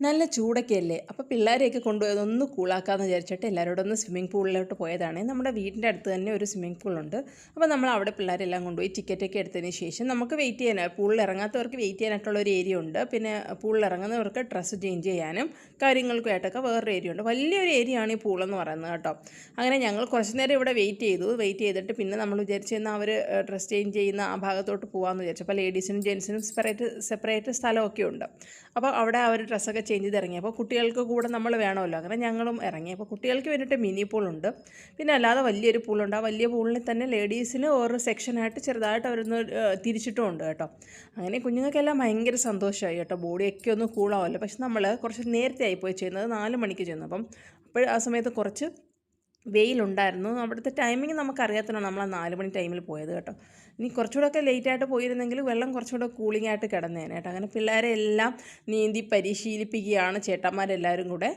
നല്ല ചൂടൊക്കെയല്ലേ. അപ്പോൾ പിള്ളേരെയൊക്കെ കൊണ്ടുപോയി അതൊന്ന് കൂളാക്കാമെന്ന് വിചാരിച്ചിട്ട് എല്ലാവരോടും ഒന്ന് സ്വിമ്മിംഗ് പൂളിലോട്ട് പോയതാണ്. നമ്മുടെ വീടിൻ്റെ അടുത്ത് തന്നെ ഒരു സ്വിമ്മിംഗ് പൂളുണ്ട്. അപ്പോൾ നമ്മൾ അവിടെ പിള്ളേരെല്ലാം കൊണ്ടുപോയി ടിക്കറ്റൊക്കെ എടുത്തതിന് ശേഷം നമുക്ക് വെയിറ്റ് ചെയ്യാനായി പൂളിൽ ഇറങ്ങാത്തവർക്ക് വെയിറ്റ് ചെയ്യാനായിട്ടുള്ള ഒരു ഏരിയ ഉണ്ട്. പിന്നെ പൂളിൽ ഇറങ്ങുന്നവർക്ക് ഡ്രസ്സ് ചേഞ്ച് ചെയ്യാനും കാര്യങ്ങൾക്കുമായിട്ടൊക്കെ വേറൊരു ഏരിയ ഉണ്ട്. വലിയൊരു ഏരിയ ആണ് ഈ പൂളെന്ന് പറയുന്നത് കേട്ടോ. അങ്ങനെ ഞങ്ങൾ കുറച്ച് നേരം ഇവിടെ വെയിറ്റ് ചെയ്തു. വെയിറ്റ് ചെയ്തിട്ട് പിന്നെ നമ്മൾ വിചാരിച്ചെന്നാൽ അവർ ഡ്രസ്സ് ചേഞ്ച് ചെയ്യുന്ന ആ ഭാഗത്തോട്ട് പോകാമെന്ന് വിചാരിച്ചു. അപ്പോൾ ലേഡീസിനും ജെൻസിനും സെപ്പറേറ്റ് സ്ഥലമൊക്കെ ഉണ്ട്. അപ്പോൾ അവിടെ അവർ ഡ്രസ്സൊക്കെ ചേഞ്ച് ചെയ്ത് ഇറങ്ങി. അപ്പോൾ കുട്ടികൾക്ക് കൂടെ നമ്മൾ വേണമല്ലോ, അങ്ങനെ ഞങ്ങളും ഇറങ്ങി. അപ്പോൾ കുട്ടികൾക്ക് വേണ്ടിയിട്ട് മിനി പൂളുണ്ട്, പിന്നെ അല്ലാതെ വലിയൊരു പൂളുണ്ട്. ആ വലിയ പൂളിൽ തന്നെ ലേഡീസിന് ഓരോ സെക്ഷനായിട്ട് ചെറുതായിട്ട് അവരൊന്ന് തിരിച്ചിട്ടും ഉണ്ട് കേട്ടോ. അങ്ങനെ കുഞ്ഞുങ്ങൾക്കെല്ലാം ഭയങ്കര സന്തോഷമായി കേട്ടോ, ബോഡിയൊക്കെ ഒന്ന് കൂളാവുമല്ലോ. പക്ഷെ നമ്മൾ കുറച്ച് നേരത്തെ ആയിപ്പോയി ചെയ്യുന്നത്, 4 മണിക്ക് ചെയ്യുന്നു. അപ്പോൾ ആ സമയത്ത് കുറച്ച് വെയിലുണ്ടായിരുന്നു. അവിടുത്തെ ടൈമിങ് നമുക്കറിയാത്തതാണ് നമ്മൾ ആ 4 മണി ടൈമിൽ പോയത് കേട്ടോ. ഇനി കുറച്ചുകൂടെയൊക്കെ ലേറ്റായിട്ട് പോയിരുന്നെങ്കിൽ വെള്ളം കുറച്ചുകൂടെ കൂളിംഗ് ആയിട്ട് കിടന്നേനെ കേട്ടോ. അങ്ങനെ പിള്ളേരെ എല്ലാം നീന്തി പരിശീലിപ്പിക്കുകയാണ് ചേട്ടന്മാരെല്ലാവരും കൂടെ.